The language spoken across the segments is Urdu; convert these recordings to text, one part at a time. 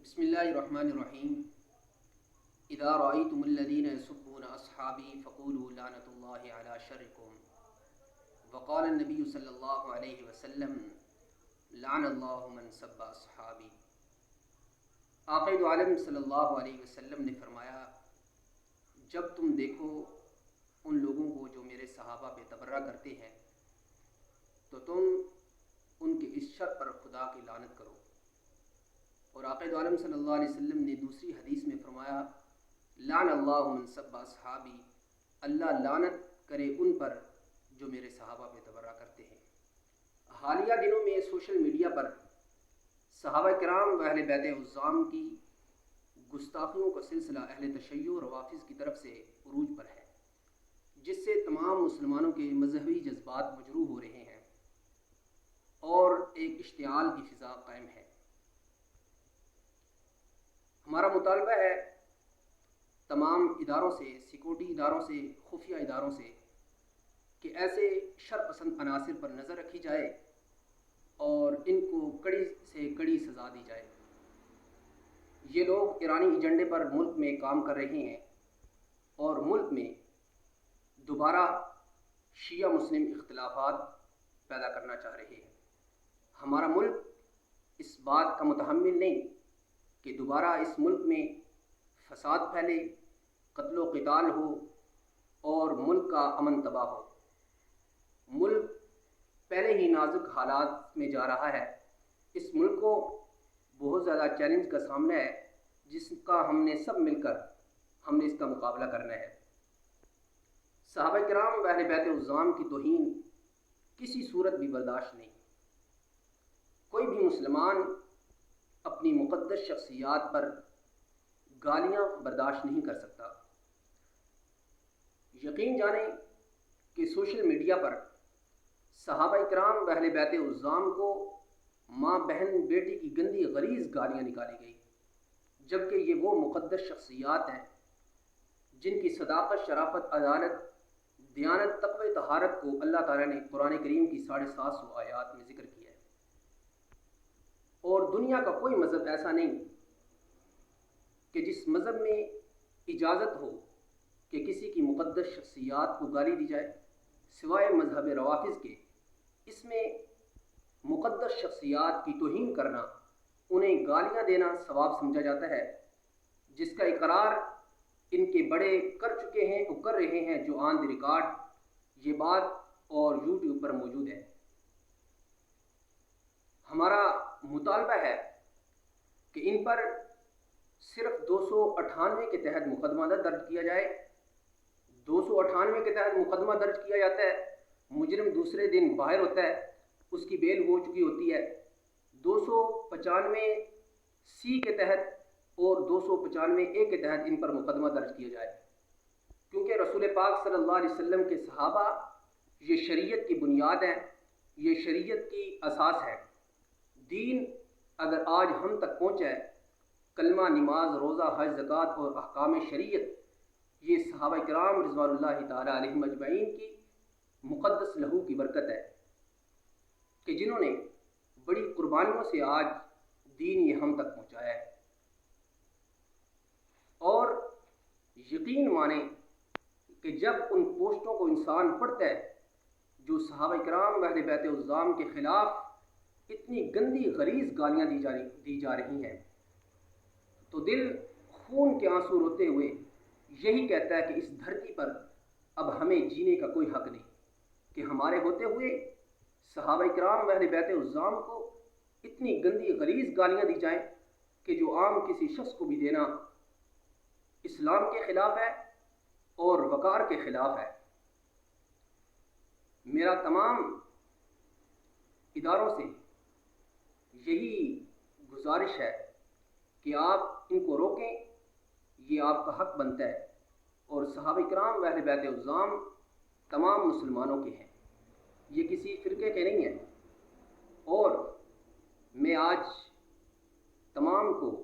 بسم اللہ الرحمن الرحیم اذا رأيتم الذين يسبون اصحابي فقولوا لعنة الله على شركم وقال النبي صلی اللہ علیہ وسلم لعن اللہ من سب اصحابی۔ آقا دو عالم صلی اللہ علیہ وسلم نے فرمایا، جب تم دیکھو ان لوگوں کو جو میرے صحابہ پہ تبرہ کرتے ہیں تو تم ان کے اس شر پر خدا کی لعنت کرو۔ اور آقا دو عالم صلی اللہ علیہ وسلم نے دوسری حدیث میں فرمایا، لعن اللہ من سب اصحابی، اللہ لعنت کرے ان پر جو میرے صحابہ پہ تبرہ کرتے ہیں۔ حالیہ دنوں میں سوشل میڈیا پر صحابہ کرام و اہل بیت عظام کی گستاخیوں کا سلسلہ اہل تشیع و روافض کی طرف سے عروج پر ہے، جس سے تمام مسلمانوں کے مذہبی جذبات مجروح ہو رہے ہیں اور ایک اشتعال کی فضا قائم ہے۔ ہمارا مطالبہ ہے تمام اداروں سے، سیکورٹی اداروں سے، خفیہ اداروں سے، کہ ایسے شر پسند عناصر پر نظر رکھی جائے اور ان کو کڑی سے کڑی سزا دی جائے۔ یہ لوگ ایرانی ایجنڈے پر ملک میں کام کر رہے ہیں اور ملک میں دوبارہ شیعہ مسلم اختلافات پیدا کرنا چاہ رہے ہیں۔ ہمارا ملک اس بات کا متحمل نہیں کہ دوبارہ اس ملک میں فساد پھیلے، قتل و قتال ہو اور ملک کا امن تباہ ہو۔ ملک پہلے ہی نازک حالات میں جا رہا ہے۔ اس ملک کو بہت زیادہ چیلنج کا سامنا ہے، جس کا ہم نے سب مل کر اس کا مقابلہ کرنا ہے۔ صحابہ کرام و اہل بیت عظام کی توہین کسی صورت بھی برداشت نہیں۔ کوئی بھی مسلمان اپنی مقدس شخصیات پر گالیاں برداشت نہیں کر سکتا۔ یقین جانیں کہ سوشل میڈیا پر صحابہ کرام و اہل بیت عظام کو ماں بہن بیٹی کی گندی غلیظ گالیاں نکالی گئی، جبکہ یہ وہ مقدس شخصیات ہیں جن کی صداقت، شرافت، عدالت، دیانت، تقوی، طہارت کو اللہ تعالیٰ نے قرآن کریم کی 750 آیات میں ذکر کیا ہے۔ اور دنیا کا کوئی مذہب ایسا نہیں کہ جس مذہب میں اجازت ہو کہ کسی کی مقدس شخصیات کو گالی دی جائے، سوائے مذہب روافض کے۔ اس میں مقدس شخصیات کی توہین کرنا، انہیں گالیاں دینا ثواب سمجھا جاتا ہے، جس کا اقرار ان کے بڑے کر چکے ہیں اور کر رہے ہیں، جو آن دی ریکارڈ یہ بات اور یوٹیوب پر موجود ہے۔ ہمارا مطالبہ ہے کہ ان پر صرف 298 کے تحت مقدمہ درج کیا جائے۔ 298 کے تحت مقدمہ درج کیا جاتا ہے، مجرم دوسرے دن باہر ہوتا ہے، اس کی بیل ہو چکی ہوتی ہے۔ 295 سی کے تحت اور 295 اے کے تحت ان پر مقدمہ درج کیا جائے، کیونکہ رسول پاک صلی اللہ علیہ وسلم کے صحابہ یہ شریعت کی بنیاد ہیں، یہ شریعت کی اساس ہے۔ دین اگر آج ہم تک پہنچا ہے، کلمہ، نماز، روزہ، حج، زکوٰۃ اور احکام شریعت، یہ صحابہ کرام رضوان اللہ تعالیٰ علیہم اجمعین کی مقدس لہو کی برکت ہے کہ جنہوں نے بڑی قربانیوں سے آج دین یہ ہم تک پہنچایا ہے۔ اور یقین مانیں کہ جب ان پوسٹوں کو انسان پڑھتا ہے جو صحابہ کرام و اہل بیت عظام کے خلاف اتنی گندی غلیظ گالیاں دی جا رہی ہیں، تو دل خون کے آنسو روتے ہوئے یہی کہتا ہے کہ اس دھرتی پر اب ہمیں جینے کا کوئی حق نہیں، کہ ہمارے ہوتے ہوئے صحابہ کرام و اہل بیت عظام کو اتنی گندی غلیظ گالیاں دی جائیں کہ جو عام کسی شخص کو بھی دینا اسلام کے خلاف ہے اور وقار کے خلاف ہے۔ میرا تمام اداروں سے یہی گزارش ہے کہ آپ ان کو روکیں، یہ آپ کا حق بنتا ہے، اور صحابہ کرام و اہل بیت عظام تمام مسلمانوں کے ہیں، یہ کسی فرقے کے نہیں ہیں۔ اور میں آج تمام کو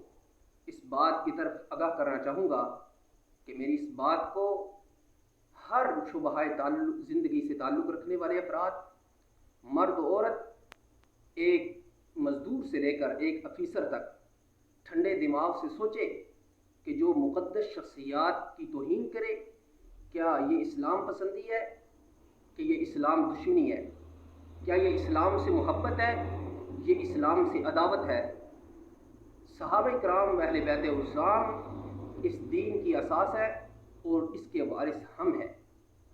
اس بات کی طرف آگاہ کرنا چاہوں گا کہ میری اس بات کو ہر شعبہ زندگی سے تعلق رکھنے والے افراد، مرد و عورت، ایک مزدور سے لے کر ایک افیسر تک، ٹھنڈے دماغ سے سوچے کہ جو مقدس شخصیات کی توہین کرے کیا یہ اسلام پسندی ہے کہ یہ اسلام دشمنی ہے؟ کیا یہ اسلام سے محبت ہے؟ یہ اسلام سے عداوت ہے؟ صحابہ کرام و اہل بیت عظام اس دین کی اساس ہے اور اس کے وارث ہم ہیں۔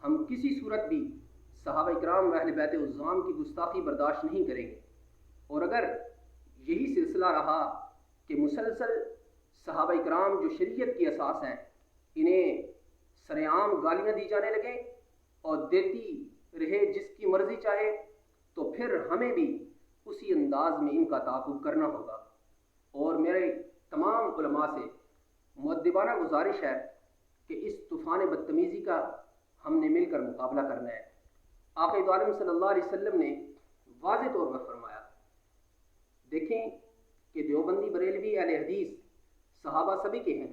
ہم کسی صورت بھی صحابہ کرام و اہل بیت عظام کی گستاخی برداشت نہیں کریں گے، اور اگر یہی سلسلہ رہا کہ مسلسل صحابہ کرام جو شریعت کی اساس ہیں انہیں سر عام گالیاں دی جانے لگیں اور دیتی رہے جس کی مرضی چاہے، تو پھر ہمیں بھی اسی انداز میں ان کا تعاقب کرنا ہوگا۔ اور میرے تمام علماء سے مؤدبانہ گزارش ہے کہ اس طوفان بدتمیزی کا ہم نے مل کر مقابلہ کرنا ہے۔ آقا دو عالم صلی اللہ علیہ وسلم نے واضح طور پر فرمایا، دیکھیں کہ دیوبندی بریلوی اہل حدیث صحابہ سبھی کے ہیں،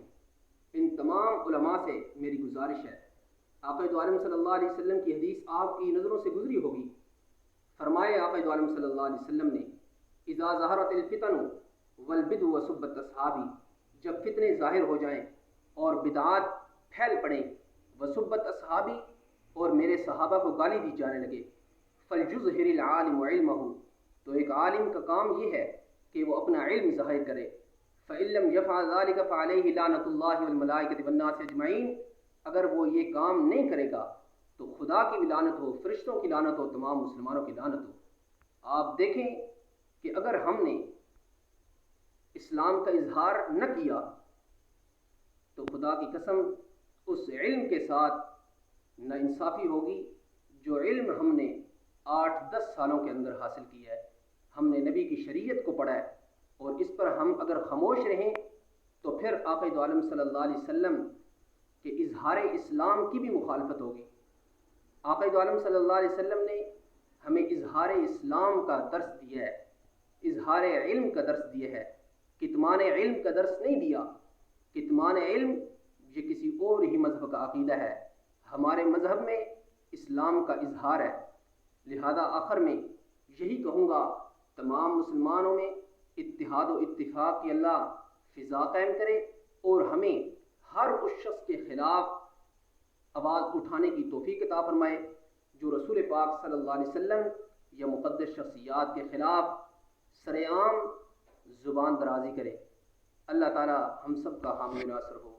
ان تمام علماء سے میری گزارش ہے۔ آقا دو عالم صلی اللہ علیہ وسلم کی حدیث آپ کی نظروں سے گزری ہوگی۔ فرمائے آقا دو عالم صلی اللہ علیہ وسلم نے، اذا ظہرت الفتن والبدع وسبت اصحابی، جب فتنے ظاہر ہو جائیں اور بدعات پھیل پڑیں، وسبت اصحابی اور میرے صحابہ کو گالی دی جانے لگے، فليظهر العالم علمه، تو ایک عالم کا کام یہ ہے کہ وہ اپنا علم ظاہر کرے، فإن لم يفعل ذلك فعليه لعنة الله والملائكة والناس اجمعین، اگر وہ یہ کام نہیں کرے گا تو خدا کی بھی لعنت ہو، فرشتوں کی لعنت ہو، تمام مسلمانوں کی لعنت ہو۔ آپ دیکھیں کہ اگر ہم نے اسلام کا اظہار نہ کیا تو خدا کی قسم اس علم کے ساتھ ناانصافی ہوگی جو علم ہم نے 8-10 سالوں کے اندر حاصل کیا ہے۔ ہم نے نبی کی شریعت کو پڑھا ہے اور اس پر ہم اگر خاموش رہیں تو پھر آقا دو عالم صلی اللہ علیہ وسلم کے اظہار اسلام کی بھی مخالفت ہوگی۔ آقا دو عالم صلی اللہ علیہ وسلم نے ہمیں اظہار اسلام کا درس دیا ہے، اظہار علم کا درس دیا ہے، کتمان علم کا درس نہیں دیا۔ کتمان علم یہ کسی اور ہی مذہب کا عقیدہ ہے، ہمارے مذہب میں اسلام کا اظہار ہے۔ لہذا آخر میں یہی کہوں گا، تمام مسلمانوں میں اتحاد و اتفاق کی اللہ فضا قائم کرے اور ہمیں ہر اس شخص کے خلاف آواز اٹھانے کی توفیق عطا فرمائے جو رسول پاک صلی اللہ علیہ وسلم یا مقدس شخصیات کے خلاف سر عام زبان درازی کرے۔ اللہ تعالی ہم سب کا حامی و ناصر ہو۔